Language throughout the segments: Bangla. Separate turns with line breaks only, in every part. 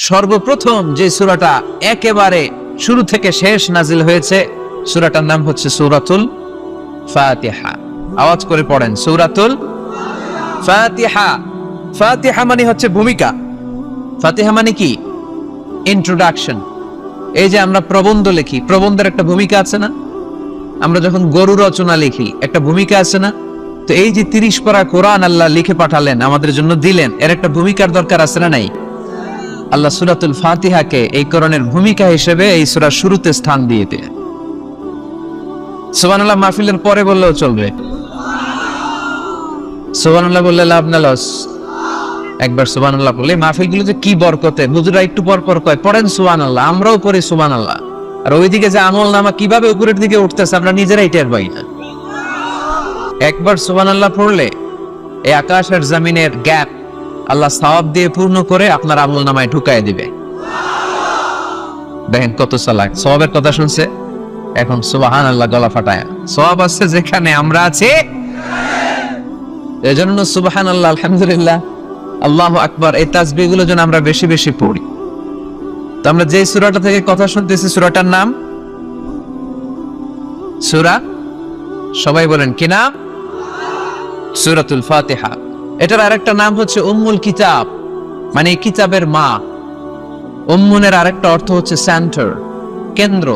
সর্বপ্রথম যে সূরাটা একেবারে শুরু থেকে শেষ নাজিল হয়েছে, সূরাটার নাম হচ্ছে সূরাতুল ফাতিহা। আওয়াজ করে পড়েন, সূরাতুল ফাতিহা। ফাতিহা মানে হচ্ছে ভূমিকা। ফাতিহা মানে কি? ইন্ট্রোডাকশন। এই যে আমরা প্রবন্ধ লিখি, প্রবন্ধের একটা ভূমিকা আছে না? আমরা যখন গরু রচনা লিখি, একটা ভূমিকা আছে না? তো এই যে 30 পারা কোরআন আল্লাহ লিখে পাঠালেন, আমাদের জন্য দিলেন, এর একটা ভূমিকার দরকার আছে না নাই? আল্লাহ সূরাতুল ফাতিহাকে এই কোরআনের ভূমিকা হিসেবে এই সূরার শুরুতে স্থান দিয়ে দেয়। সুবহানাল্লাহ মাহফিলের পরে বললেও চলবে, সুবহানাল্লাহ বললে লাভ না লস? একবার সুবহানাল্লাহ বললে মাহফিলগুলো যে কি বরকতে, হুজুরা একটু পর পর কয় পড়েন সুবহানাল্লাহ, আমরাও পড়ি সুবহানাল্লাহ। আর ওইদিকে যে আমল নামা কিভাবে উপরের দিকে উঠতেছে আমরা নিজেরাই টের পাই না। একবার সুবহানাল্লাহ পড়লে এই আকাশ আর জমিনের গ্যাপ আল্লাহ সওয়াব দিয়ে পূর্ণ করে আপনার আমল নামায় ঢুকায় দিবে। দেখেন কত চালাক, সওয়াবের কথা শুনছে, এখন সুবহানাল্লাহ গলা ফাটায়। সওয়াব আছে যেখানে আমরা আছি, এজন্য সুবহানাল্লাহ, আলহামদুলিল্লাহ, আল্লাহু আকবার, এই তাসবিহগুলো যেন আমরা বেশি বেশি পড়ি। তো আমরা যে সূরাটা থেকে কথা শুনতেছি, সূরাটার নাম সূরা, সবাই বলেন কি নাম? সূরাতুল ফাতিহা। এটার আরেকটা নাম হচ্ছে উম্মুল কিতাব, মানে কিতাবের মা। উম্মুনের আরেকটা অর্থ হচ্ছে সেন্টার, কেন্দ্র।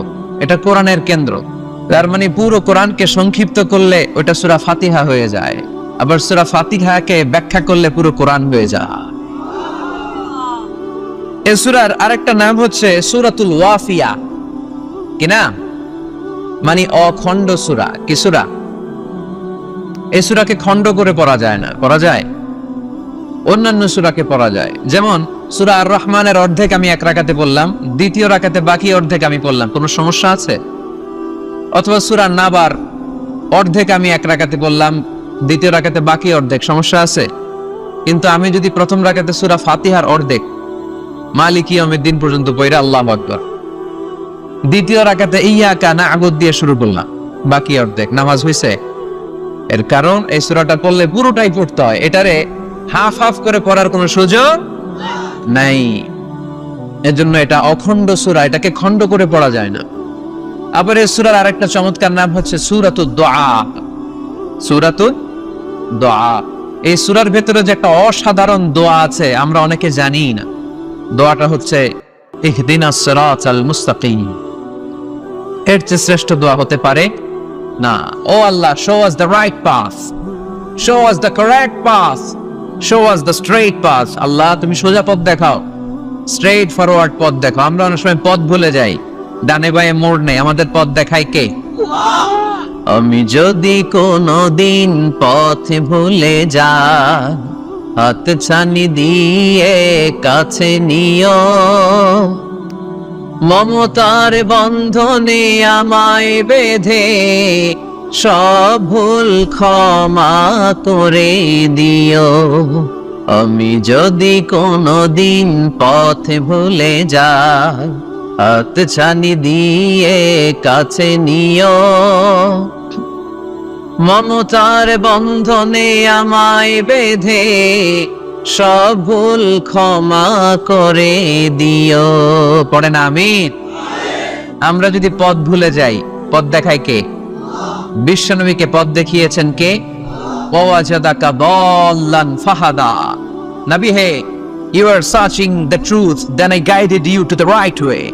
এটা কোরআনের কেন্দ্র। তার মানে পুরো কোরআনকে সংক্ষিপ্ত করলে ওটা সূরা ফাতিহা হয়ে যায়, আবার সূরা ফাতিহাকে ব্যাখ্যা করলে পুরো কোরআন হয়ে যায়। এই সূরার আরেকটা নাম হচ্ছে সূরাতুল ওয়াফিয়া। কি না? মানে অখণ্ড সূরা। কি সূরা? এই সূরাকে খণ্ড করে পড়া যায় না। পড়া যায়? অন্যান্য সূরাকে পড়া যায়। যেমন সূরা আর রহমানের অর্ধেক আমি এক রাকাতে পড়লাম, দ্বিতীয় রাকাতে বাকি অর্ধেক আমি পড়লাম, কোনো সমস্যা আছে? অথবা সূরা নাবার অর্ধেক আমি এক রাকাতে পড়লাম, দ্বিতীয় রাকাতে বাকি অর্ধেক, সমস্যা আছে? কিন্তু আমি যদি প্রথম রাকাতে সূরা ফাতিহার অর্ধেক মালিক ইয়াউমিদ্দিন পর্যন্ত পড়া আল্লাহু আকবার, দ্বিতীয় রাকাতে ইয়াকা না'বুদু দিয়ে শুরু করলাম, বাকি অর্ধেক, নামাজ হইছে? এর কারণ এই সূরাটা পড়লে পুরোটাই পড়তে হয়, এটারে হাফ হাফ করে পড়ার কোনো সুযোগ নাই। এজন্য এটা অখণ্ড সূরা, এটাকে খণ্ড করে পড়া যায় না। আবার এই সূরার আরেকটা চমৎকার নাম হচ্ছে সূরাতুদ দুআ। সূরাতুদ দুআ। এই সূরার ভেতরে যে একটা অসাধারণ দোয়া আছে আমরা অনেকে জানি না। দোয়াটা হচ্ছে ইহদিনাস সিরাতাল মুস্তাকিম। এর চেয়ে শ্রেষ্ঠ দোয়া হতে পারে না। ও আল্লাহ, show us the right path, show us the correct path, show us the straight path. আল্লাহ তুমি সোজা পথ দেখাও, স্ট্রেইট ফরওয়ার্ড পথ দেখাও। আমরা অনেক সময় পথ ভুলে যাই, ডানে বাঁয়ে মোড় নেই, আমাদের পথ দেখায় কে? আমি যদি কোনদিন পথ ভুলে যাই, হাত ছানি দিয়ে কাছে নিও, মমতার বন্ধনে আমায় বেঁধে সব ভুল ক্ষমা করে দিও। আমি যদি কোনদিন পথ ভুলে যাই, হাত ছানি দিয়ে কাছে নিও, মমতার বন্ধনে আমায় বেঁধে সব ভুল ক্ষমা করে দিও। পড়েন আমিন। আমরা যদি পথ ভুলে যাই, পথ দেখায় কে? বিশ্বনবীকে পথ দেখিয়েছেন কে? ওয়াজাদাকা দাল্লান ফাহাদা। নবী হে, you are searching the truth, then I guided you to the right way.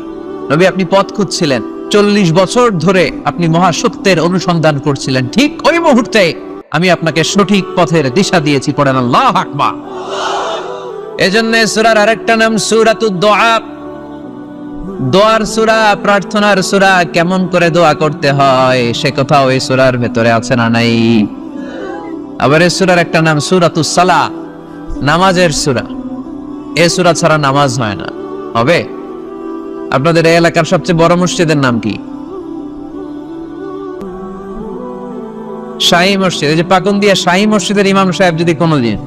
নবী আপনি পথ খুঁজছিলেন, 40 বছর ধরে আপনি মহাসত্যের অনুসন্ধান করছিলেন, ঠিক ওই মুহূর্তে আমি আপনাকে সঠিক পথের দিশা দিয়েছি। পড়েন আল্লাহু আকবার। এজন্য সূরার আরেকটা নাম সূরাতুদ দুআ। দোয়ার সূরা, প্রার্থনার সূরা। কেমন করে দোয়া করতে হয় সে কথা ওই সূরার ভেতরে আছে না নাই? আবার এই সূরার একটা নাম সূরাতুস সালাহ, নামাজের সূরা। এই সূরা ছাড়া নামাজ হয় না। হবে? আপনাদের এই এলাকার সবচেয়ে বড় মসজিদের নাম কি? শাহী মসজিদ। এই যে পাকুন্দিয়া শাহী মসজিদের ইমাম সাহেব যদি কোনোদিন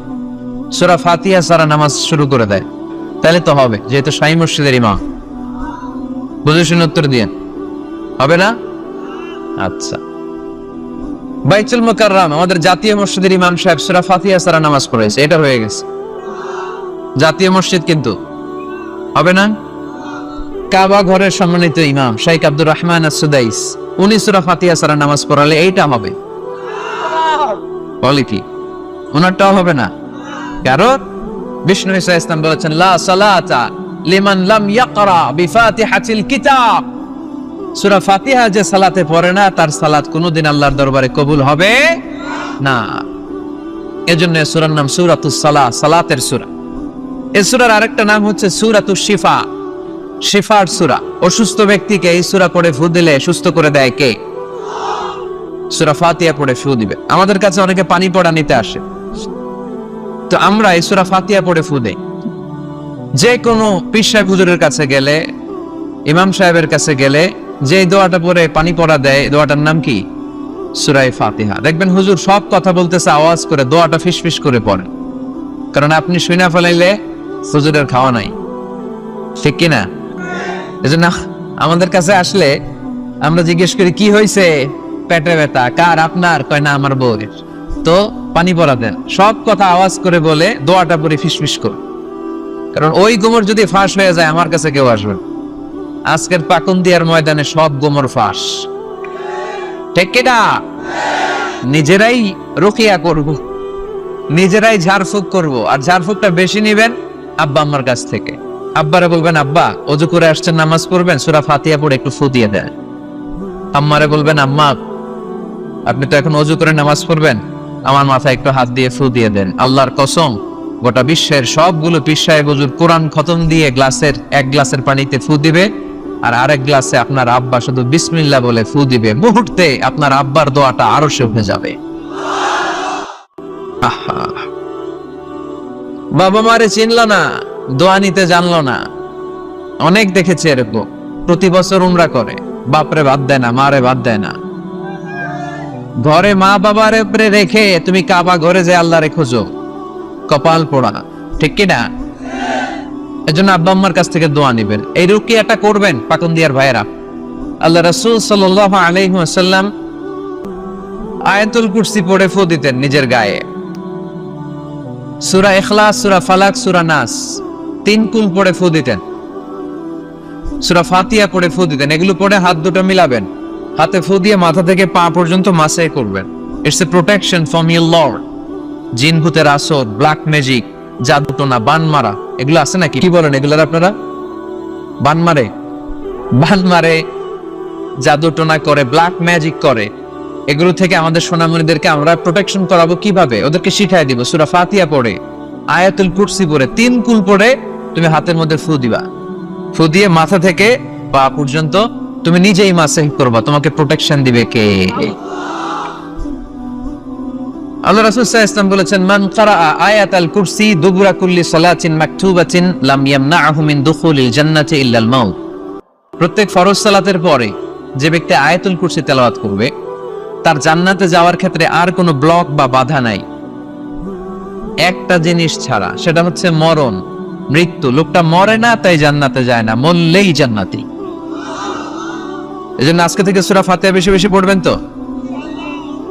সূরা ফাতিহা ছাড়া নামাজ শুরু করে দেয় তাহলে তো হবে, যেহেতু শাহী মসজিদের ইমাম। বুঝে শুনে উত্তর দিয়েন, হবে না? আচ্ছা। বাইতুল মুকাররম আমাদের জাতীয় মসজিদের ইমাম সাহেব সূরা ফাতিহা ছাড়া নামাজ পড়েছে, এটা হয়ে গেছে। জাতীয় মসজিদ কিন্তু হবে না? কাবা ঘরের সম্মানিত ইমাম শাইখ আব্দুর রহমান আস-সুদাইস উনি সূরা ফাতিহা ছাড়া নামাজ পড়ালে এইটা হবে, বলে কি ওনারটাও হবে না? কারণ বিষ্ণু ঈসা ইসলাম বলেছেন লা সালাতা লিমান লাম ইয়াকরা বিফাতিহাতিল কিতাব, সূরা ফাতিহা যে সালাতে পড়ে না তার সালাত কোনোদিন আল্লাহর দরবারে কবুল হবে না। এজন্য সূরার নাম সূরাতুস সালাহ, সালাতের সূরা। এই সূরার আরেকটা নাম হচ্ছে সূরাতুশ শিফা, শিফার সূরা। অসুস্থ ব্যক্তিকে এই সূরা পড়ে ফু দিলে সুস্থ করে দেয় কে? সূরা ফাতিহা পড়ে ফু দিবে। আমাদের কাছে অনেকে পানি পড়া নিতে আসে, তো আমরা এই সূরা ফাতিহা পড়ে ফু দেই। যে কোনো পীর সাহেব হুজুরের কাছে গেলে, ইমাম সাহেবের কাছে গেলে যে দোয়াটা পড়ে পানি পড়া দেয়, দোয়াটার নাম কি? সূরা ফাতিহা। দেখবেন হুজুর সব কথা বলতেছে আওয়াজ করে, দোয়াটা ফিসফিস করে পড়েন, কারণ আপনি শুনে ফেলাইলে হুজুরের খাওয়া নাই, ঠিক কিনা? এজন্য আমাদের কাছে আসলে আমরা জিজ্ঞেস করি কি হয়েছে, পেটে ব্যথা কার? আপনার? কয় না আমার বউয়ের। তো পানি পড়া দেন, সব কথা আওয়াজ করে বলে দোয়াটা পরে ফিসফিস করে, কারণ ওই গোমর যদি ফাঁস হয়ে যায় আমার কাছে কেউ আসবে। আজকের পাকুন্দিয়ার ময়দানে সব গোমর ফাঁস, ঠিক কিনা? নিজেরাই রুকিয়া করব, নিজেরাই ঝাড়ফুঁক করব, আর ঝাড়ফুঁকটা বেশি নিবেন আব্বা আম্মার কাছ থেকে। আব্বারে বলবেন আব্বা ওযু করে আসছেন নামাজ পড়বেন, সূরা ফাতিহা পড়ে একটু ফু দিয়ে দেন। আম্মারে বলবেন আম্মা আপনি তো এখন ওযু করে নামাজ পড়বেন, আমার মাথায় একটু হাত দিয়ে ফু দিয়ে দেন। আল্লাহর কসম গোটা বিশ্বের সবগুলো পীর সাহেব হুজুর কোরআন খতম দিয়ে গ্লাসের এক গ্লাসের পানিতে ফু দিবে, আর আরেক গ্লাসে আপনার আব্বা শুধু বিসমিল্লাহ বলে ফু দিবে, মুহূর্তে আপনার আব্বার দোয়াটা আরশে উঠে যাবে। বাবা মারে চিনলো না, দোয়া নিতে জানলো না। অনেক দেখেছি এরকম, প্রতি বছর উমরা করে, বাপরে বাদ দেয় না, মারে বাদ দেয় না। ঘরে মা বাবার উপরে রেখে তুমি কাবা ঘরে যে আল্লাহরে খোঁজো, কপাল পোড়া, ঠিক কিনা? এজন্য আব্বা আম্মার কাছ থেকে দোয়া নিবেন। এই রুকিয়াটা করবেন পাকুন্দিয়ার ভাইয়েরা। আল্লাহ রাসূল সাল্লাল্লাহু আলাইহি ওয়াসাল্লাম আয়াতুল কুরসি পড়ে ফু দিতেন নিজের গায়ে। সূরা ইখলাস, সূরা ফালাক, সূরা নাস 3 কুল পড়ে ফু দিতেন। সূরা ফাতিহা পড়ে ফু দিতেন। এগুলো পড়ে হাত দুটো মিলাবেন, হাতে ফু দিয়ে মাথা থেকে পা পর্যন্ত মাসাই করবেন। It's a protection from your Lord. জিন ভূতের আসর, ব্ল্যাক ম্যাজিক, জাদুটোনা, বান মারা, এগুলো আছে নাকি? কি বলেন এগুলার আপনারা? বান মারে, জাদুটোনা করে, ব্ল্যাক ম্যাজিক করে, এগুলো থেকে আমাদের সোনামণিদেরকে আমরা প্রোটেকশন করাবো কিভাবে? ওদেরকে শিখাই দিব। সূরা ফাতিহা পড়ে, আয়াতুল কুরসি পড়ে, 3 কুল পড়ে তুমি হাতের মধ্যে ফু দিবা। ফু দিয়ে মাথা থেকে পা পর্যন্ত তুমি নিজেই মাসাহ করবা। তোমাকে প্রোটেকশন দিবে কে? আল্লাহ রাসূল সাল্লাল্লাহু আলাইহি ওয়াসাল্লাম বলেছেন মান ক্বারাআ আয়াতাল কুরসি দুবুরা কুল্লি সালাতিন মাকতুবাতিন লাম ইয়ামনাহু মিন দুখুলিল জান্নাতি ইল্লাল মাউত। প্রত্যেক ফরজ সালাতের পরে যে ব্যক্তি আয়াতুল কুরসি তেলাওয়াত করবে তার জান্নাতে যাওয়ার ক্ষেত্রে আর কোনো ব্লক বা বাধা নাই, একটা জিনিস ছাড়া, সেটা হচ্ছে মরণ, মৃত্যু। লোকটা মরে না তাই জান্নাতে যায় না, মরলেই জান্নাতি। এজন্য আজকে থেকে সূরা ফাতিহা বেশি বেশি পড়বেন। তো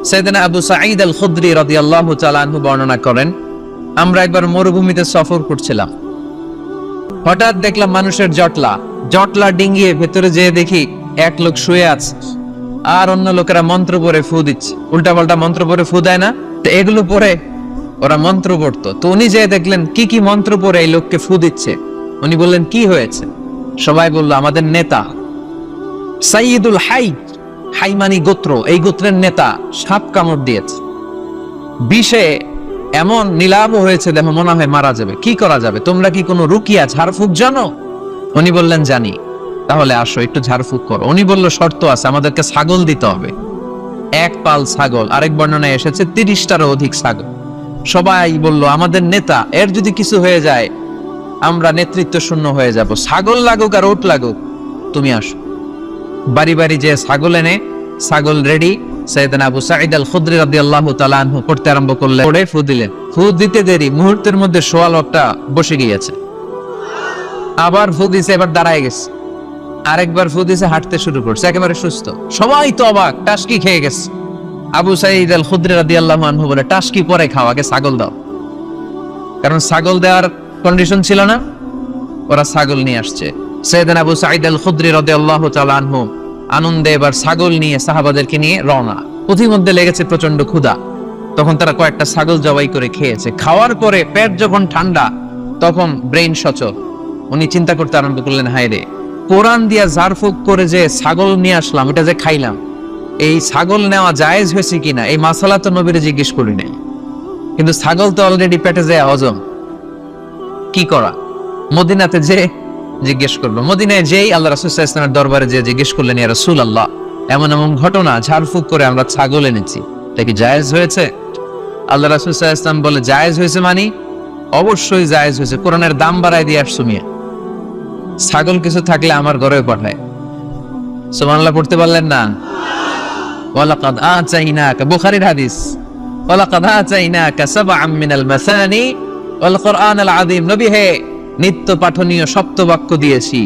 সাইয়েদনা আবু সাঈদ আল খুদরি রাদিয়াল্লাহু তাআলা আনহু বর্ণনা করেন, আমরা একবার মরুভূমিতে সফর করছিলাম, হঠাৎ দেখলাম মানুষের জটলা ডিঙ্গিয়ে ভেতরে যেয়ে দেখি এক লোক শুয়ে আছে, আর অন্য লোকেরা মন্ত্র পড়ে ফু দিচ্ছে। উল্টাপাল্টা মন্ত্র পড়ে ফু দেয় না? তো এগুলো পড়ে ওরা মন্ত্র পড়তো। তো উনি যেয়ে দেখলেন কি কি মন্ত্র পড়ে এই লোককে ফু দিচ্ছে। উনি বললেন কি হয়েছে? সবাই বলল আমাদের নেতা সাইয়্যিদুল হাইমানি গোত্র, এই গোত্রের নেতা সাপ কামড় দিয়েছে, বিষে এমন নীলাভ হয়েছে দেহ মনে হয় মারা যাবে। কি করা যাবে? তোমরা কি কোনো রুকিয়া ঝাড়ফুঁক জানো? উনি বললেন জানি। তাহলে আসো একটু ঝাড়ফুঁক করো। উনি বলল শর্ত আছে, আমাদেরকে ছাগল দিতে হবে, 1 পাল ছাগল। আরেক বর্ণনায় এসেছে 30টারও অধিক ছাগল। সবাই বলল আমাদের নেতা, এর যদি কিছু হয়ে যায় আমরা নেতৃত্ব শূন্য হয়ে যাব, ছাগল লাগুক আর ওট লাগুক, তুমি আসো। বাড়ি বাড়ি যে ছাগল এনে, ছাগল রেডি। সাইয়েদনা আবু সাঈদ আল খুদরি রাদিয়াল্লাহু তাআলা আনহু পড়তে আরম্ভ করলেন। পড়ে ফু দিলেন। ফু দিতে দেরি, মুহূর্তের মধ্যে সোয়ালটা বসে গিয়েছে। আবার ফু দিছে, এবার দাঁড়ায় গেছে। আরেকবার ফু দিছে, হাঁটতে শুরু করছে, একেবারে সুস্থ। সবাই তো অবাক, টাসকি খেয়ে গেছে। আবু সাঈদ আল খুদরি রাদিয়াল্লাহু আনহু বলে টাসকি পরে খাও, আগে ছাগল দাও। কারণ ছাগল দেওয়ার কন্ডিশন ছিল না। ওরা ছাগল নিয়ে আসছে। সাইয়েদনা আবু সাঈদ আল খুদরি রাদিয়াল্লাহু তাআলা আনহু আনন্দে এবার ছাগল নিয়ে সাহাবাদেরকে নিয়ে রওনা। পথিমধ্যে লেগেছে প্রচন্ড ক্ষুধা, তখন তারা কয়েকটা ছাগল জবাই করে খেয়েছে। খাওয়ার পরে পেট যখন ঠান্ডা, তখন ব্রেইন সচল, উনি চিন্তা করতে আরম্ভ করলেন, হায় রে, কোরআন দিয়া ঝাড়ফুঁক করে যে ছাগল নিয়ে আসলাম, এটা যে খাইলাম, এই ছাগল নেওয়া জায়েজ হয়েছে কিনা এই মাসালা তো নবীরে জিজ্ঞেস করি নাই, কিন্তু ছাগল তো অলরেডি পেটে যায় হজম, কি করা? মদিনাতে যে জিজ্ঞেস করলো। মদিনায় যেই আল্লাহ রাসূল সাল্লাল্লাহু আলাইহি ওয়াসাল্লামের দরবারে যে জিজ্ঞেস করলেন, ইয়া রাসূলুল্লাহ, এমন এমন ঘটনা, ঝাড়ফুঁক করে আমরা ছাগল এনেছি, এটা কি জায়েজ হয়েছে? আল্লাহ রাসূল সাল্লাল্লাহু আলাইহি ওয়াসাল্লাম বলে, জায়েজ হয়েছে মানে অবশ্যই জায়েজ হয়েছে, কোরআনের দাম বাড়ায় দিয়ে আসছো মিয়া, ছাগল কিছু থাকলে আমার ঘরে পাঠায়। সুবহানাল্লাহ পড়তে পারলেন না? ওয়ালাকাদ আতাইনাকা, বুখারীর হাদিস, ওয়ালাকাদ আতাইনাকা সাবআম মিনাল মাসানি ওয়াল কুরআনাল আযীম। নবী হে, নিত্য পাঠনীয় সপ্তবাক্য দিয়েছি,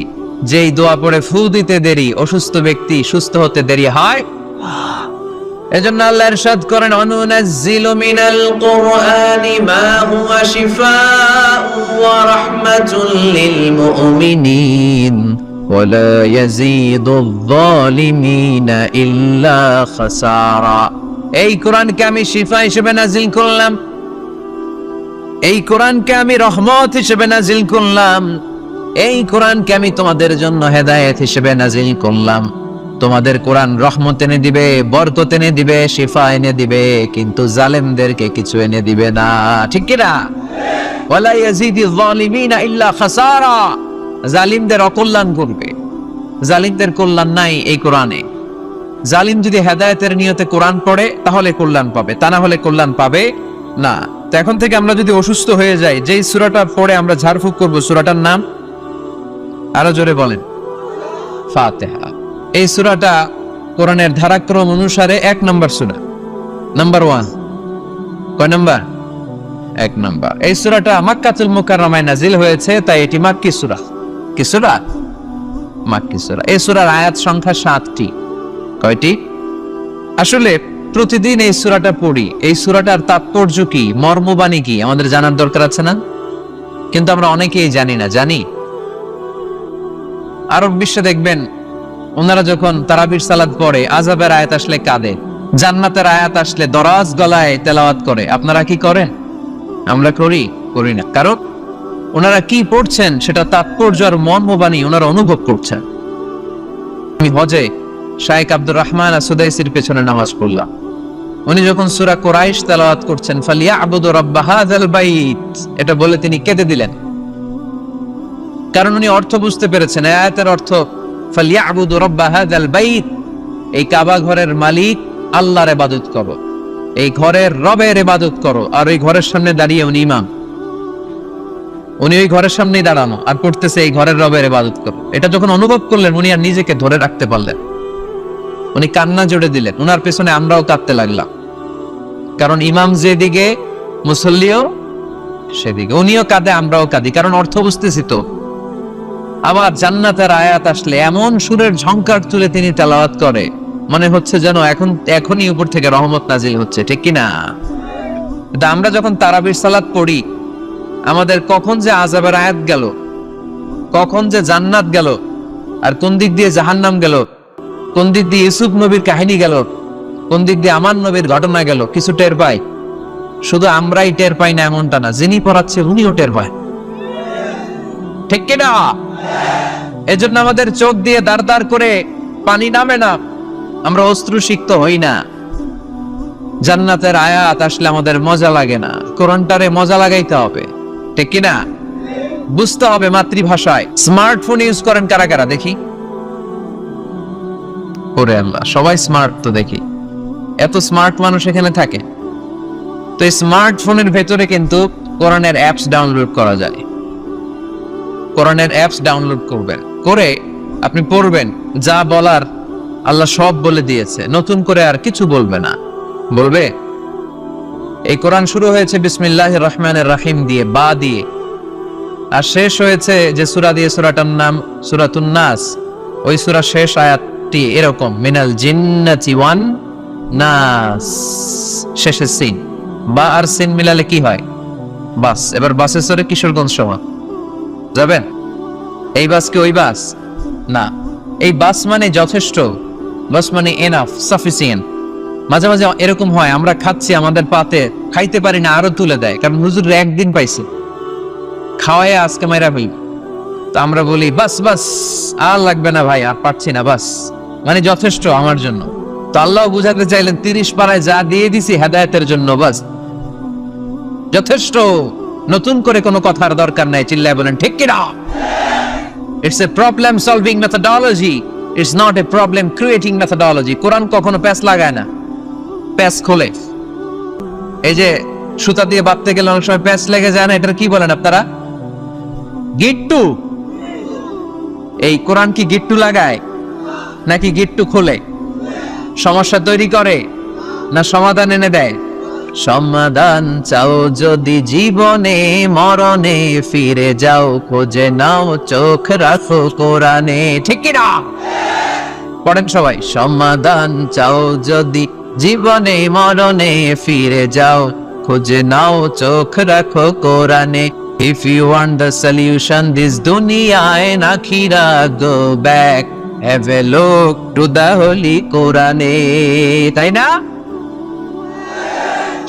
যেই দোয়া পড়ে ফু দিতে দেরি অসুস্থ ব্যক্তি সুস্থ হতে দেরি হয়। এজন্য আল্লাহ ইরশাদ করেন, অনুনাজ্জিলু মিনাল কুরআনি মা হুয়া শিফাউ ওয়া রাহমাতুল লিল মুমিনিন ওয়া লা ইয়াজিদুয যালিমিনা ইল্লা খাসারা। এই কোরআনকে আমি শিফা হিসেবে নাজিল করলাম, এই কোরআনকে আমি রহমত হিসেবে নাজিল করলাম, এই কোরআনকে আমি তোমাদের জন্য হেদায়েত হিসেবে নাজিল করলাম। তোমাদের কোরআন রহমত এনে দিবে, বরকত এনে দিবে, শিফা এনে দিবে, কিন্তু জালেমদেরকে কিছু এনে দিবে না। ঠিক কি না? ওয়ালা ইয়াজিদিয যালিমিনা ইল্লা খাসারা। জালিমদের অকল্যাণ করবে, জালিমদের কল্যাণ নাই এই কোরআনে। জালিম যদি হেদায়েতের নিয়তে কোরআন পড়ে তাহলে কল্যাণ পাবে, তা না হলে কল্যাণ পাবে না। তো এখন থেকে আমরা যদি অসুস্থ হয়ে যাই, যেই সূরাটা পড়ে আমরা ঝাড়ফুঁক করব, সূরাটার নাম আরো জোরে বলেন, ফাতিহা। এই সূরাটা কোরআনের ধারাক্রম অনুসারে 1 নম্বর সূরা, নাম্বার 1। কয় নাম্বার? 1 নাম্বার। এই সূরাটা মক্কাতুল মুকাররমায় নাজিল হয়েছে, তাই এটি মাক্কি সূরা। কি সূরা? মাক্কি সূরা। এই সূরার আয়াত সংখ্যা 7টি। কয়টি? আসলে প্রতিদিন এই সূরাটা পড়ি, এই সূরাটার তাৎপর্য কি, মর্মবাণী কি আমাদের জানার দরকার আছে না? কিন্তু আমরা অনেকেই জানি না। জানি? আরব বিশ্বে দেখবেন, ওনারা যখন তারাবির সালাত পড়ে, আযাবের আয়াত আসলে কাঁদে, জান্নাতের আয়াত আসলে দরাজ গলায় তেলাওয়াত করে। আপনারা কি করেন? আমরা করি? করি না। কারণ ওনারা কি পড়ছেন সেটা তাৎপর্য আর মর্মবাণী ওনারা অনুভব করছেন। আমি হজে শাইখ আব্দুর রহমান আসুদাইসির পেছনে নামাজ পড়লাম। উনি যখন সূরা কুরাইশ তেলাওয়াত করছেন, ফালিয়াবুদু রাব্ব হাযাল বাইত, এটা বলে তিনি কেঁদে দিলেন। কারণ উনি অর্থ বুঝতে পেরেছেন, আয়াতের অর্থ ফালিয়াবুদু রাব্ব হাযাল বাইত, এই কাবা ঘরের মালিক আল্লাহর ইবাদত করো, এই ঘরের রবের ইবাদত করো। আর ওই ঘরের সামনে দাঁড়িয়ে উনি ইমাম, উনি ওই ঘরের সামনেই দাঁড়ানো আর পড়তেছে এই ঘরের রবের ইবাদত করো। এটা যখন অনুভব করলেন, উনি আর নিজেকে ধরে রাখতে পারলেন, উনি কান্না জোড়ে দিলেন। উনার পেছনে আমরাও কাঁদতে লাগলাম, কারণ ইমাম যেদিকে মুসল্লিও সেদিকে, উনিও কাঁদে আমরাও কাঁদি, কারণ অর্থ বুঝতেছি তো। আবার জান্নাতের আয়াত আসলে এমন সুরের ঝংকার তুলে তিনি তেলাওয়াত করে, মনে হচ্ছে যেন এখনই উপর থেকে রহমত নাজিল হচ্ছে। ঠিক কি না? আমরা যখন তারাবির সালাত পড়ি, আমাদের কখন যে আযাবের আয়াত গেল, কখন যে জান্নাত গেল, আর কোন দিক দিয়ে জাহান্নাম গেল, কোন দিক দিয়ে ইউসুফ নবীর কাহিনী গেল, কোন দিক দিয়ে আমার নবীর ঘটনা গেল, কিছু টের পাই। শুধু আমরাই টের পাই না এমনটা না, যিনি পড়াচ্ছে উনিও টের পায়। ঠিক কি না? এজন্য আমাদের চোখ দিয়ে দাঁড় দাঁড় করে পানি নামে না, আমরা অশ্রুসিক্ত হই না। জান্নাতের আয়াত আসলে আমাদের মজা লাগে না, কোরআনটারে মজা লাগাইতে হবে। ঠিক কি না? বুঝতে হবে মাতৃভাষায়। স্মার্টফোন ইউজ করেন কারা কারা দেখি? ওরে আল্লাহ, সবাই স্মার্ট তো দেখি, এত স্মার্ট মানুষ এখানে থাকে। তো এই স্মার্টফোনের ভেতরে কিন্তু কোরআনের অ্যাপস ডাউনলোড করা যায়। কোরআনের অ্যাপস ডাউনলোড করবেন, করে আপনি পড়বেন, যা বলার আল্লাহ সব বলে দিয়েছে, নতুন করে আর কিছু বলবে না। বলবে এই কোরআন শুরু হয়েছে বিসমিল্লাহির রহমানির রহিম দিয়ে, বা দিয়ে, আর শেষ হয়েছে যে সূরা দিয়ে, সূরাটার নাম সূরাতুন নাস। ওই সূরা শেষ আয়াতটি এরকম, মিনাল জিন্নাতি ওয়ান নাস, শেষে সিন, বা আর সিন মিলালে কি হয়? বাস। এবার বাসে চড়ে কিশোরগঞ্জ সভা যাবেন? এই বাস কি ওই বাস না, এই বাস মানে যথেষ্ট, বাস মানে এনাফ, সাফিসিয়েন্ট। মাঝে মাঝে এরকম হয় আমরা খাচ্ছি, আমাদের পাতে খাইতে পারি না, আরো তুলে দেয়, কারণ হুজুর একদিন পাইছে খাওয়ায় আজকে মাইরা ফেলবে। তো আমরা বলি বাস বাস, আর লাগবে না ভাই, আর পারছি না, বাস মানে যথেষ্ট আমার জন্য। তো আল্লাহ বুঝাতে চাইলেন 30 পারায় যা দিয়ে দিছি হেদায়েতের জন্য, বাস যথেষ্ট, নতুন করে কোনো কথার দরকার নাই। চিল্লায় বলেন ঠিক কি না? It's a problem solving methodology, it's not a problem creating methodology. Quran কখনো প্যাচ লাগায় না, প্যাচ খোলে। এই যে সুতা দিয়ে বাঁধতে গেলে অনেক সময় প্যাচ লেগে যায় না, এটার কি বলেন আপনারা? গিট্টু। এই কোরআন কি গিট্টু লাগায় নাকি গিট্টু খোলে? সমস্যা তৈরি করে না সমাধান এনে দেয়? সমাধান চাও যদি জীবনে মরণে, ফিরে যাও খোঁজে নাও, চোখ রাখো কোরআনে। ঠিক কি না? পড়েন সবাই, সমাধান চাও যদি জীবনে মরণে, ফিরে যাও খুঁজে নাও, চোখ রাখো কোরআনে। If you want the solution this dunya and akhirah, go back, have a look to the holy Quran. তাই না?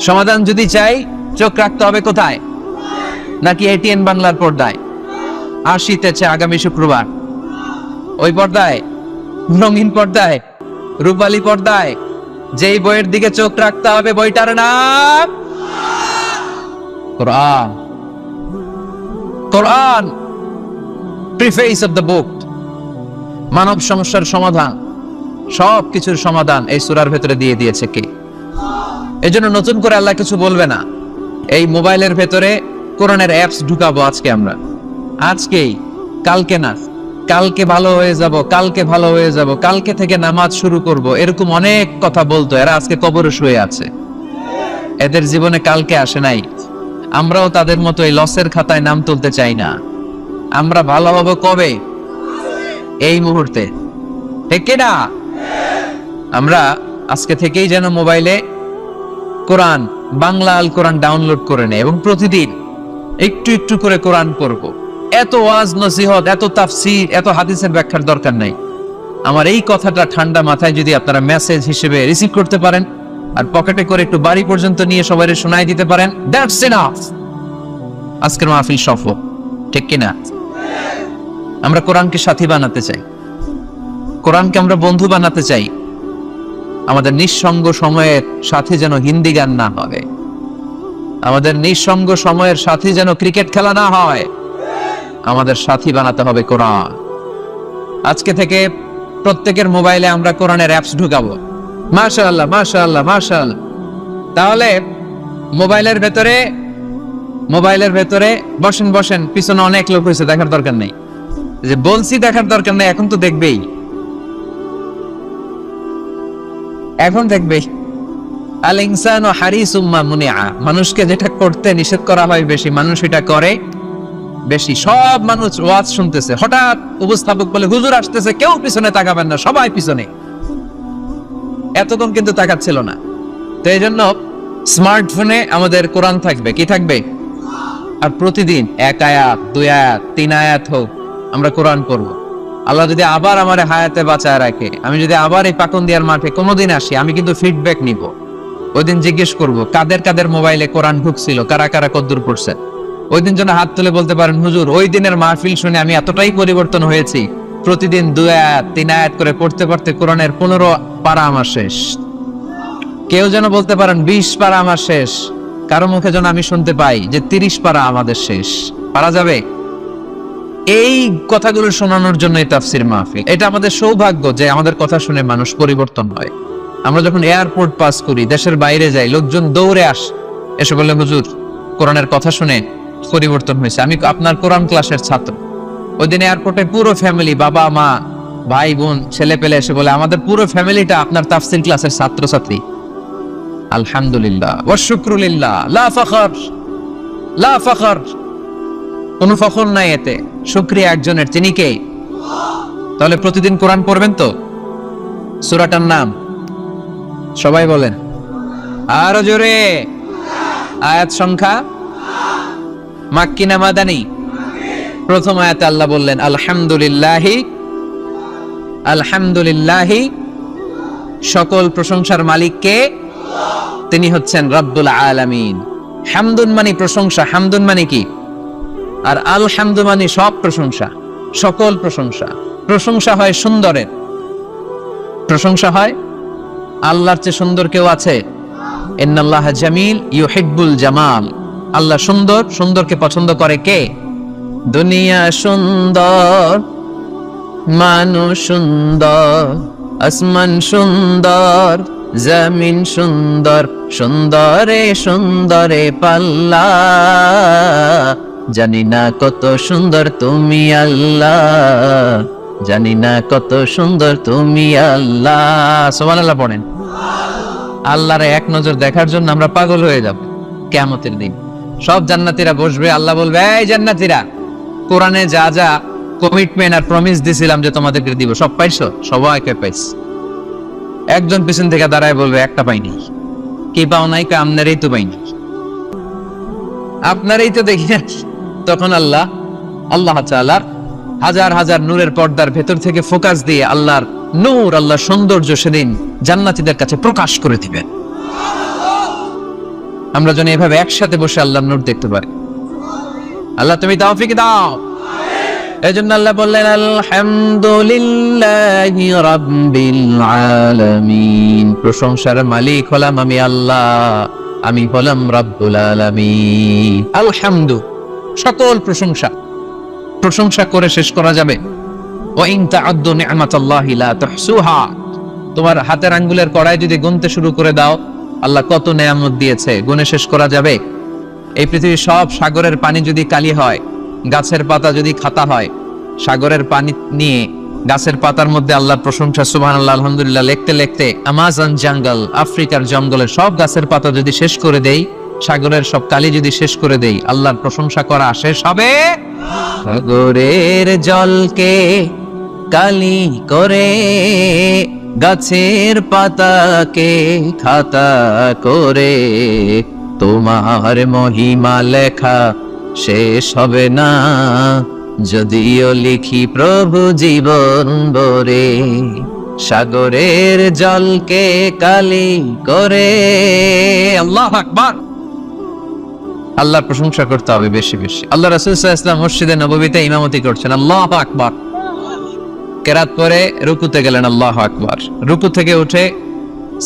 সমাধান যদি চাই চোখ রাখতে হবে কোথায়? নাকি এটিএন বাংলার পর্দায়? আসিতেছে আগামী শুক্রবার ওই পর্দায়, রঙিন পর্দায়, রূপালী পর্দায়, যেই বইয়ের দিকে চোখ রাখতে হবে বইটার নাম কোরআন। কোরআন প্রিফেস অফ দ্য বুক, মানব সমস্যার সমাধান, সব কিছুর সমাধান এই সূরার ভেতরে দিয়ে দিয়েছে কে? এজন্য নতুন করে আল্লাহ কিছু বলবে না। এই মোবাইলের ভেতরে কোরআনের অ্যাপস ঢুকাবো আজকে আমরা, আজকেই, কালকে না, কালকে ভালো হয়ে যাব, কালকে ভালো হয়ে যাব, কালকে থেকে নামাজ শুরু করব, এরকম অনেক কথা বলতো। এরা আজকে কবরে শুয়ে আছে, এদের জীবনে কালকে আসে নাই। আমরাও তাদের মতো এই লসের খাতায় নাম তুলতে চাই না। আমরা ভালো হব কবে? এই মুহূর্তে। ঠিক না? আমরা আজকে থেকেই যেন মোবাইলে কোরআন, বাংলা আল কোরআন ডাউনলোড করে নেই এবং প্রতিদিন একটু একটু করে কোরআন পড়ব। এত ওয়াজ নসিহত, এত তাফসীর, এত হাদিসের ব্যাখ্যার দরকার নাই। আমার এই কথাটা ঠান্ডা মাথায় যদি আপনারা মেসেজ হিসেবে রিসিভ করতে পারেন আর পকেটে করে একটু বাড়ি পর্যন্ত নিয়ে সবাই শোনাই দিতে পারেন, দ্যাটস এনাফ। আজকের মাহফিল সফল। ঠিক কিনা? আমরা কোরআনকে সাথী বানাতে চাই, কোরআনকে আমরা বন্ধু বানাতে চাই। আমাদের নিঃসঙ্গ সময়ের সাথে যেন হিন্দি গান না হয়, আমাদের নিঃসঙ্গ সময়ের সাথে যেন ক্রিকেট খেলা না হয়। আমাদের সাথী বানাতে হবে কোরআন। আজকে থেকে প্রত্যেকের মোবাইলে আমরা কোরআনের অ্যাপস ঢুকাবো। মাশাআল্লাহ, মাশাআল্লাহ, মাশাআল্লাহ। তাহলে মোবাইলের ভেতরে বসেন বসেন, পিছনে অনেক লোক হয়েছে, দেখার দরকার নেই। যে বলছি দেখার দরকার নেই, এখন তো দেখবেই, এখন দেখবেই। আল ইনসানু হারিসুম মা মুনিআ, মানুষকে যেটা করতে নিষেধ করা হয় বেশি, মানুষ এটা করে বেশি। সব মানুষ ওয়াজ শুনতেছে, হঠাৎ উপস্থাপক বলে হুজুর আসতেছে, কেউ পিছনে তাকাবেন না, সবাই পিছনে। এতক্ষণ কিন্তু তাকাচ্ছিল না। তো এই জন্য স্মার্টফোনে আমাদের কোরআন থাকবে। কি থাকবে? আর প্রতিদিন 1 আয়াত, 2 আয়াত, 3 আয়াত হোক, আমরা কোরআন পড়বো। আল্লাহ যদি আবার আমার হায়াতে বাঁচায় রাখে, আমি যদি আবার এই পাকুন্দিয়ার মাঠে কোনোদিন আসি, আমি কিন্তু ফিডব্যাক নিব। ওই দিন জিজ্ঞেস করবো কাদের কাদের মোবাইলে কোরআন ঢুকছিল, কারা কারা কদ্দুর পড়ছে। ওই দিন যেন হাত তুলে বলতে পারেন, হুজুর ওই দিনের মাহফিল শুনে আমি এতটাই পরিবর্তন হয়েছি, প্রতিদিন 2 আয়াত 3 আয়াত করে পড়তে পড়তে কোরআনের 15 পারা আমার শেষ। কেউ যেন বলতে পারেন 20 পারা আমার শেষ। কারো মুখে যেন আমি শুনতে পাই যে 30 পারা আমাদের শেষ। পারা যাবে? এই কথাগুলো শোনানোর জন্য এই তাফসীর মাহফিল। এটা আমাদের সৌভাগ্য যে আমাদের কথা শুনে মানুষ পরিবর্তন হয়। আমরা যখন এয়ারপোর্ট পাস করি, দেশের বাইরে যাই, লোকজন দৌড়ে এসে বলে হুজুর কোরআনের কথা শুনে পরিবর্তন হয়েছে, আমি আপনার কোরআন ক্লাসের ছাত্র। ওই দিন এয়ারপোর্টে পুরো ফ্যামিলি, বাবা মা ভাই বোন ছেলে পেলে এসে বলে আমাদের পুরো ফ্যামিলিটা আপনার তাফসীর ক্লাসের ছাত্রছাত্রী। আলহামদুলিল্লাহ ওয়া শুকরুলিল্লাহ, লা ফখর, লা ফখর, কোনো ফখর নাই এতে, শুকরিয়া একজনের, তিনি কে? তাহলে প্রতিদিন কোরআন পড়বেন তো? সূরাটার নাম সবাই বলেন আরো জোরে। আয়াত সংখ্যা মাক্কি না মাদানী? প্রথম আয়াতে আল্লাহ বললেন আলহামদুলিল্লাহি, আলহামদুলিল্লাহি, সকল প্রশংসার মালিক কে? তিনি হচ্ছেন রব্বুল আলামিন। হামদুন মানে প্রশংসা, হামদুন মানে কি? আর আলহামদু মানে সব প্রশংসা, সকল প্রশংসা। প্রশংসা হয় সুন্দরের, প্রশংসা হয় আল্লাহর চেয়ে সুন্দর কেউ আছে? ইন্নাল্লাহা জামিল ইউহিব্বুল জামাল। আল্লাহ সুন্দর, সুন্দরকে পছন্দ করে কে? দুনিয়া সুন্দর, মানুষ সুন্দর, আসমান সুন্দর, জমিন সুন্দর, সুন্দরে সুন্দরে পাল্লা, জানি না কত সুন্দর তুমি আল্লাহ, জানি না কত সুন্দর তুমি আল্লাহ। সুবহানাল্লাহ পড়েন। আল্লাহর এক নজর দেখার জন্য আমরা পাগল হয়ে যাব কিয়ামতের দিন। সব জান্নাতীরা বসবে, আল্লাহ বলবে এই জান্নাতীরা, কোরআনে যা যা কমিটমেন্ট আর প্রমিস দিছিলাম যে তোমাদেরকে দিব সব পাইছো? সবাইকে পাইছি। একজন পিছন থেকে দাঁড়ায় বলবে একটা পাইনি। কি পাও নাই? আপনারই তো পাইনি, আপনারই তো দেখি না। তখন আল্লাহ তাআলা হাজার হাজার নূরের পর্দার ভেতর থেকে ফোকাস দিয়ে আল্লাহর নূর, আল্লাহর সৌন্দর্য সেদিন জান্নাতীদের কাছে প্রকাশ করে দিবেন। আমরা যেন এভাবে একসাথে বসে আল্লাহর নূর দেখতে পারি। আল্লাহ তুমি তৌফিক দাও। এজন্য আল্লাহ বললেন আলহামদুলিল্লাহি রাব্বিল আলামিন, প্রশংসার মালিক হলাম আমি আল্লাহ, আমি হলাম রাব্বুল আলামিন। আলহামদু, সকল প্রশংসা। প্রশংসা করে শেষ করা যাবে? ওয়া ইন তা'আদ্দু নি'মাতাল্লাহি লা তুহসুহা। তোমার হাতের আঙ্গুলের কড়াই যদি গুনতে শুরু করে দাও আল্লাহ কত নেয়ামত দিয়েছে, গুনে শেষ করা যাবে? এই পৃথিবীর সব সাগরের পানি যদি কালি হয়, গাছের পাতা যদি খাতা হয়, সাগরের পানি নিয়ে গাছের পাতার মধ্যে আল্লাহর প্রশংসা সুবহানাল্লাহ আলহামদুলিল্লাহ লিখতে লিখতে আমাজন জঙ্গল, আফ্রিকার জঙ্গলের সব গাছের পাতা যদি শেষ করে দেই, সাগরের সব কালি যদি শেষ করে দেই, আল্লাহর প্রশংসা করা শেষ হবে? সাগরের জলকে কালি করে, গাছের পাতাকে খাতা করে, তোমার মহিমা লেখা শেষ হবে না, যদিও লিখি প্রভু জীবন ভরে। সাগরের জলকে কালি করে। আল্লাহু আকবার। আল্লাহর প্রশংসা করতে হবে বেশি বেশি। আল্লাহ রাসূল সাল্লাল্লাহু আলাইহি ওয়াসাল্লাম মসজিদে নববীতে ইমামতি করছেন, আল্লাহু আকবার। কেরাত পরে রুকুতে গেলেন, আল্লাহু আকবার। রুকু থেকে উঠে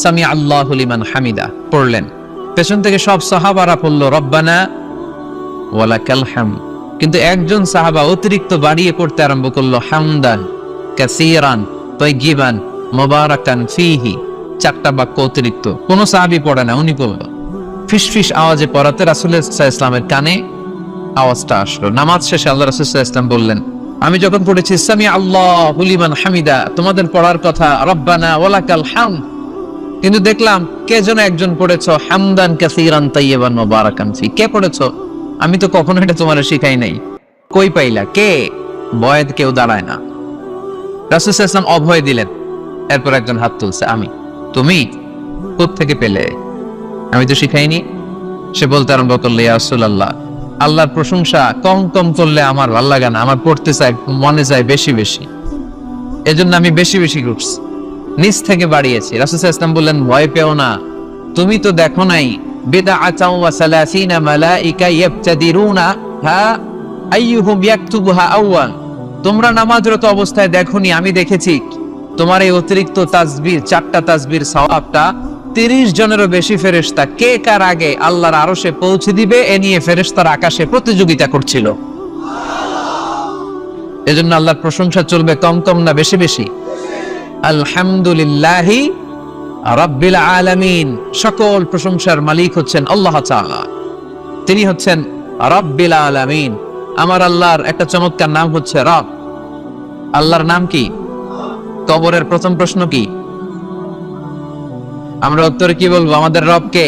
সামি আল্লাহু লিমান হামিদা পড়লেন। পেছন থেকে সব সাহাবারা পড়ল রব্বানা ওয়ালাকাল হামদ। কিন্তু একজন সাহাবা অতিরিক্ত বাড়িয়ে পড়তে আরম্ভ করলো হামদান কাসীরান তাইয়িবান মুবারাকান ফীহি। চারটা বাক্য অতিরিক্ত। কোন সাহাবী পড়ে না, উনি পড়ল। ফিসফিস আওয়াজে পড়াতে রাসূল সাল্লাল্লাহু আলাইহি ওয়াসাল্লামের কানে আওয়াজটা আসলো। নামাজ শেষে আল্লাহ রাসূল সাল্লাল্লাহু আলাইহি ওয়াসাল্লাম বললেন, আমি যখন পড়েছি সামি আল্লাহু লিমান হামিদা, তোমাদের পড়ার কথা রব্বানা ওয়ালাকাল হামদ, কিন্তু দেখলাম কে যেন একজন পড়েছো হামদান কাসীরান তাইয়িবান মুবারাকান ফি। কে পড়েছো? আমি তো কখনো এটা তোমার শিখাই নাই। কই পাইলা? কে? বয়েদ কেউ দাঁড়ায় না। রাসূল সাল্লাল্লাহু আলাইহি ওয়াসাল্লাম অভয় দিলেন। এরপর একজন হাত তুলছে, আমি। তুমি কোত্থেকে পেলে? আমি তো শিখাইনি। সে বলতে আরম্ভ করলো, ইয়া রাসূলুল্লাহ, আল্লাহর প্রশংসা কম কম করলে আমার ভালো লাগে না, আমার পড়তে চাই, মনে চাই বেশি বেশি, এজন্য আমি বেশি বেশি করছি, নিচ থেকে বাড়িয়েছি। রাসূল সাল্লাল্লাহু আলাইহি ওয়াসাল্লাম বললেন, ভয় পেও না, তুমি তো দেখো নাই বিদআতাও ওয়া সালাসিনা মালাইকা ইয়াবতাদিরুনা হা আইয়ুহুম ইয়াকতুবুহা আউয়াল। তোমরা নামাজরত অবস্থায় দেখোনি, আমি দেখেছি তোমার এই অতিরিক্ত তাসবিহ, চারটা তাসবির সওয়াবটা 30 জনেরও বেশি ফেরেশতা কে কার আগে আল্লাহর আরশে পৌঁছে দিবে এ নিয়ে ফেরেশতারা আকাশে প্রতিযোগিতা করছিল। এজন্য আল্লাহর প্রশংসা চলবে কম কম না বেশি বেশি? আলহামদুলিল্লাহি রাব্বিল আলামিন। সকল প্রশংসার মালিক হচ্ছেন আল্লাহ তাআলা, তিনি হচ্ছেন রাব্বিল আলামিন। আমার আল্লাহর একটা চমৎকার নাম হচ্ছে রব। আল্লাহর নাম কি? কবরের প্রথম প্রশ্ন কি? আমরা উত্তরে কি বলবো? আমাদের রব কে?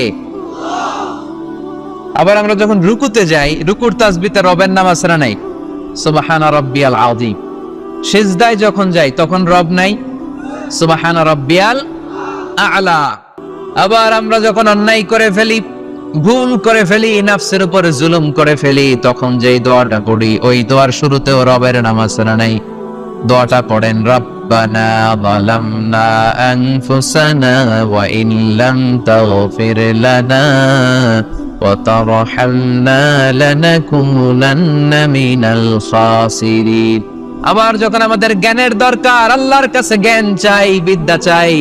আবার আমরা যখন রুকুতে যাই, রুকুর তাসবিতে রবের নাম আছে না নাই? সুবহানা রাব্বিয়াল আযীম। সিজদায় যখন যাই তখন রব নাই? সুবহানা রাব্বিয়াল আ'লা। আবার আমরা যখন অন্যায় করে ফেলি, ভুল করে ফেলি, নাফসের উপরে জুলুম করে ফেলি, তখন যেই দোয়াটা পড়ি ওই দোয়ার শুরুতেও রবের নাম আছে না নাই? দোয়াটা পড়েন, রব্বানা যালামনা আনফুসানা ওয়া ইন লাম তাগফির লানা ওয়া তারহামনা লানাকুনান্না মিনাল খাসিরিন। আবার যখন আমাদের জ্ঞানের দরকার, আল্লাহর কাছে জ্ঞান চাই, বিদ্যা চাই,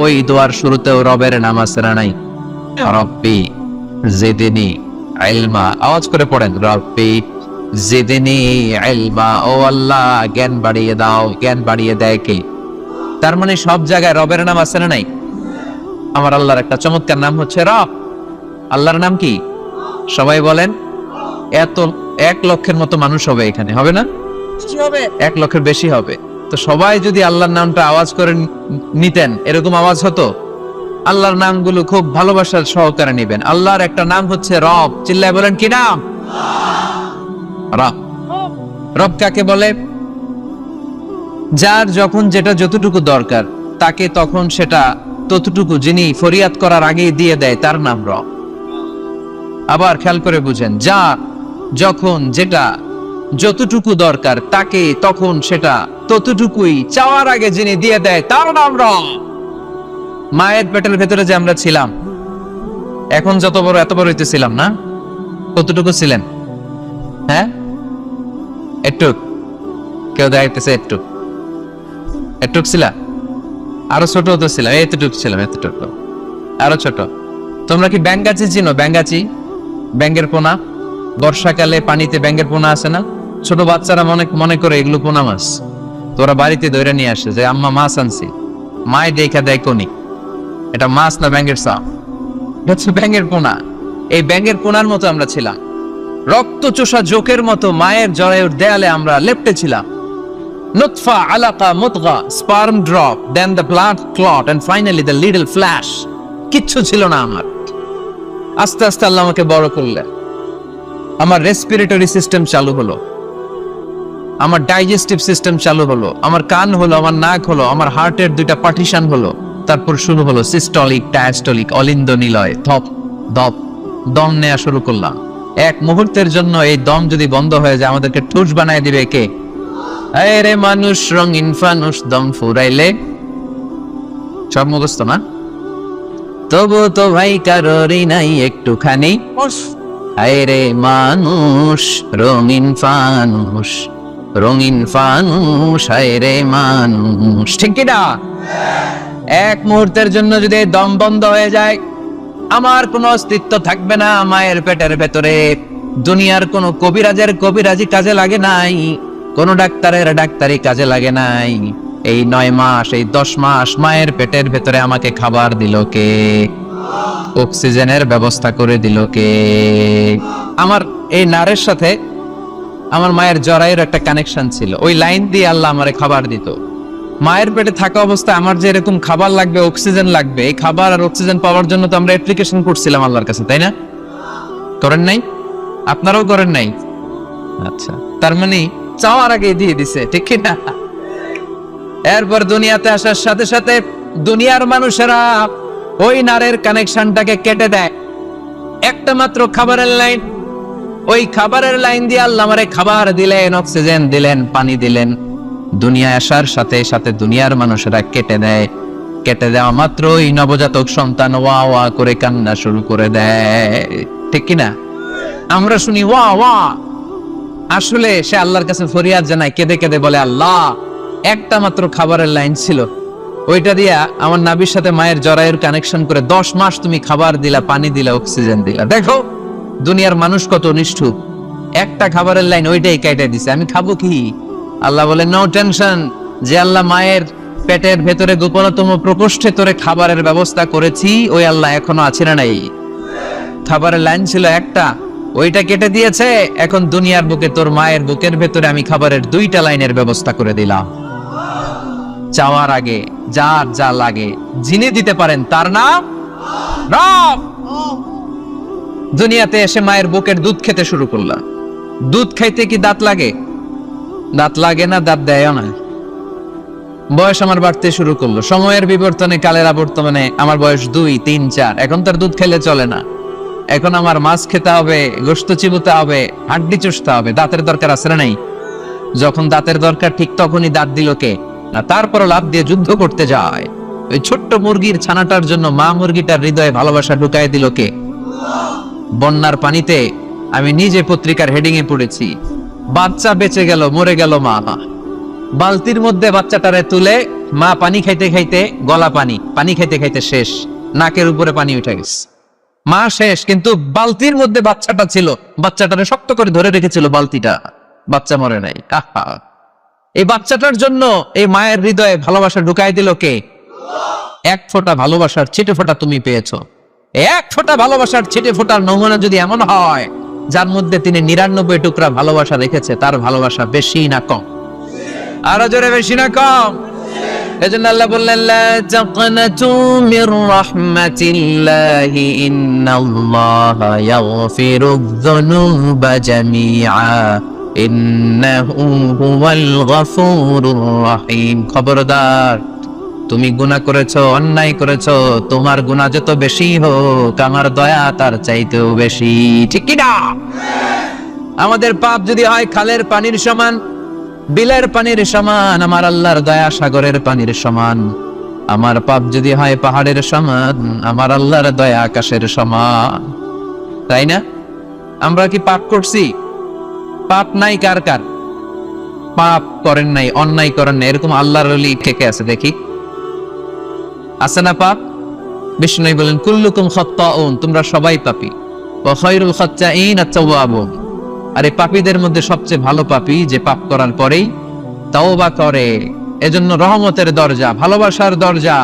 ওই দোয়ার শুরুতেও রবের নাম আছে না নাই? রব্বি জিদনি ইলমা, আওয়াজ করে পড়েন, রব্বি জিদনি ইলমা, ও আল্লাহ জ্ঞান বাড়িয়ে দাও। জ্ঞান বাড়িয়ে দেয় কে? তার মানে সব জায়গায় রবের নাম আছে না নাই? আমার আল্লাহর একটা চমৎকার নাম হচ্ছে রব। আল্লাহর নাম কি? সবাই বলেন। এত 1 লক্ষের মতো মানুষ হবে এখানে, হবে না? 1 লক্ষের বেশি হবে। তো সবাই যদি আল্লাহর নামটা আওয়াজ করে নিতেন, এরকম আওয়াজ হতো। আল্লাহর নামগুলো খুব ভালোবাসার সহকারে নেবেন। আল্লাহর একটা নাম হচ্ছে রব। চিল্লায় বলেন, কি নাম? রব। রব কাকে বলে? যার যখন যেটা যতটুকু দরকার তাকে তখন সেটা ততটুকু, যিনি ফরিয়াদ করার আগেই দিয়ে দেয়, তার নাম রব। আবার খেয়াল করে বুঝেন, যার যখন যেটা যতটুকু দরকার তাকে তখন সেটা ততটুকুই চাওয়ার আগে যিনি দিয়ে দেয়, তার নাম রব। মায়ের পেটের ভেতরে যে আমরা ছিলাম, এখন যত বড় এত বড় হইতেছিলাম না? কতটুকু ছিলেন? হ্যাঁ, একটু, কেউ দেখাইতেছে একটু, একটু ছিলা? আরো ছোট হতে ছিলাম, এতটুকু ছিলাম, এতটুকু, আরো ছোট। তোমরা কি ব্যাঙ্গাচি চিনো? ব্যাঙ্গাচি, ব্যাঙ্গের পোনা। বর্ষাকালে পানিতে ব্যাঙ্গের পোনা আছে না? ছোট বাচ্চারা মনে করে এগুলো পোনা মাছ। তোরা বাড়িতে ধরে নিয়ে আসে যে আম্মা মাছ আনছি, মায় দেখা দেয় কোনি এটা মাছ না ব্যাঙ্গের সাপ, এটা হচ্ছে ব্যাঙ্গের পোনা। এই ব্যাঙ্গের পোনার মতো আমরা ছিলাম, রক্ত চোষা জোকের মতো মায়ের জরায়ুর দেয়ালে আমরা লেপ্টে ছিলাম। নুতফা, আলাকা, মুতগা, sperm drop, then the blood clot and finally the little flesh. কিচ্ছু ছিল না আমার। আস্তে আস্তে আল্লাহ আমাকে বড় করলেন। আমার রেসপিরেটরি সিস্টেম চালু হলো, আমার ডাইজেস্টিভ সিস্টেম চালু হলো, আমার কান হলো, আমার নাক হলো, আমার হার্টের 2টা পার্টিশন হলো। তারপর শুরু হলো সিস্টলিক, ডায়াস্টলিক, অলিন্দ নিলয়, ধপ ধপ, দম নেওয়া শুরু করলাম। 1 মুহূর্তের জন্য এই দম যদি বন্ধ হয়ে যায়, আমাদেরকে ঠুস বানায় দিবে কে? আরে মানুষ রঙিন ফানুষ, দম ফুরাইলে সব মুখস্থ না? তবু তো ভাই কারোরই নাই একটুখানি, আরে মানুষ রঙিন ফানুষ, রঙিন ফানুষ, আরে মানুষ। ঠিক কি না? 1 মুহূর্তের জন্য যদি দম বন্ধ হয়ে যায়, আমার কোনো অস্তিত্ব থাকবে না মায়ের পেটের ভেতরে। দুনিয়ার কোনো কবিরাজের কবিরাজি কাজে লাগে নাই, কোন ডাক্তারের ডাক্তারি কাজে লাগে নাই। এই 9 মাস, এই 10 মাস মায়ের পেটের ভেতরে আমাকে খাবার দিল কে? অক্সিজেনের ব্যবস্থা করে দিল কে? আমার এই নারের সাথে আমার মায়ের জরায়ুর একটা কানেকশন ছিল, ওই লাইন দিয়ে আল্লাহ আমারে খাবার দিত। মায়ের পেটে থাকা অবস্থায় আমার যে এরকম খাবার লাগবে, অক্সিজেন লাগবে, এই খাবার আর অক্সিজেন পাওয়ার জন্য তো আমরা অ্যাপ্লিকেশন করছিলাম আল্লাহর কাছে, তাই না? করেন নাই? আপনারাও করেন নাই? আচ্ছা, তার মানে চাওয়ার আগে দিয়ে দিছে, ঠিক কি না? এরপর দুনিয়াতে আসার সাথে সাথে দুনিয়ার মানুষেরা ওই নারের কানেকশনটাকে কেটে দেয়। একটা মাত্র খাবারের লাইন, ওই খাবারের লাইন দিয়ে আল্লাহ আমারে খাবার দিলেন, অক্সিজেন দিলেন, পানি দিলেন। দুনিয়ায় আসার সাথে সাথে দুনিয়ার মানুষেরা কেটে দেয়। কেটে দেওয়া মাত্রই নবজাতক সন্তান ওয়া ওয়া করে কান্না শুরু করে দেয়, ঠিক কিনা? আমরা শুনি ওয়া ওয়া, আসলে সে আল্লাহর কাছে ফরিয়াদ জানায়, কেঁদে কেঁদে বলে, আল্লাহ একটা মাত্র খাবারের লাইন ছিল, ওইটা দিয়া আমার নাভির সাথে মায়ের জরায়ুর কানেকশন করে 10 মাস তুমি খাবার দিলা, পানি দিলা, অক্সিজেন দিলা। দেখো দুনিয়ার মানুষ কত নিষ্ঠুর, একটা খাবারের লাইন ওইটাই কেটে দিছে, আমি খাবো কি? আল্লাহ বলে, নো টেনশন, যে আল্লাহ মায়ের পেটের ভেতরে গোপনতম প্রকোষ্ঠে তোরে খাবারের ব্যবস্থা করেছি, ওই আল্লাহ এখনো আছে না নাই? খাবারের লাইন ছিল একটা, ওইটা কেটে দিয়েছে। এখন দুনিয়ার বুকে, তোর মায়ের বুকের ভেতরে আমি খাবারের 2টা লাইনের ব্যবস্থা করে দিলাম। চাওয়ার আগে যার যা লাগে যিনি দিতে পারেন, তার নাম রব। দুনিয়াতে এসে মায়ের বুকের দুধ খেতে শুরু করলাম। দুধ খাইতে কি দাঁত লাগে? দাঁত লাগে না, দাঁত দেয়ও না। বয়স আমার বাড়তে শুরু করলো, সময়ের বিবর্তনে, কালের আবর্তমানে আমার বয়স 2, 3, 4। এখন তার দুধ খেলে চলে না। এখন আমার মাছ খেতে হবে, গোশত চিবোতে হবে, হাড্ডি চুষতে হবে, দাঁতের দরকার আছে না নাই? যখন দাঁতের দরকার ঠিক তখনই দাঁত দিল কে? না, তারপর লাভ দিয়ে যুদ্ধ করতে যায়। ওই ছোট্ট মুরগির ছানাটার জন্য মা মুরগিটার হৃদয়ে ভালোবাসা ঢুকায় দিল কে? বন্যার পানিতে আমি নিজে পত্রিকার হেডিং এ পড়েছি, বাচ্চা বেঁচে গেল, মরে গেল মা। বালতির মধ্যে বাচ্চাটারে তুলে মা পানি খাইতে খাইতে গলা পানি, পানি খাইতে খাইতে শেষ, নাকের উপরে পানি উঠে গেছে, মা শেষ, কিন্তু বালতির মধ্যে বাচ্চাটা ছিল, বাচ্চাটারে শক্ত করে ধরে রেখেছিল বালতিটা, বাচ্চা মরে নাই। আহা, এই বাচ্চাটার জন্য এই মায়ের হৃদয়ে ভালোবাসা ঢুকাই দিল কে? এক ফোঁটা ভালোবাসার ছিটে ফোঁটা তুমি পেয়েছো। এক ফোঁটা ভালোবাসার ছিটে ফোঁটার নমুনা যদি এমন হয় যার মধ্যে তিনি 99 টুকরা ভালোবাসা রেখেছে, তার ভালোবাসা বেশি না কম? আরো জোরে, বেশি না কম? এজন্য আল্লাহ বললেন, লা তাকনাতু মির রাহমাতিল্লাহি ইন্নাল্লাহা ইয়াগফিরুয যুনুবা জামিআ ইন্নাহু হুয়াল গফুরুর রহিম। খবরদার, তুমি গুনাহ করেছো, অন্যায় করেছো, তোমার গুনাহ যত বেশি হোক আমার দয়া তার চাইতেও বেশি। ঠিক কি না? আমাদের পাপ যদি হয় খালের পানির সমান, বিলের পানির সমান, আমার আল্লাহর দয়া সাগরের পানির সমান। আমার পাপ যদি হয় পাহাড়ের সমান, আমার আল্লাহর দয়া আকাশের সমান। তাই না? আমরা কি পাপ করছি? পাপ নাই কার কার? পাপ করেন নাই, অন্যায় করেন নাই, এরকম আল্লাহর ওলি কে কে আছে দেখি? আছে না পাপ? বিষ্ণু বলেন, কুল্লুকুম খাত্তাউন, তোমরা সবাই পাপী, ওয়া খায়রুল খাত্তাইন আত-তাওয়াবুন। আর এই পাপীদের মধ্যে সবচেয়ে ভালো পাপী যে পাপ করার পরেই তাওবা করে। এজন্য রহমতের দরজা, ভালোবাসার দরজা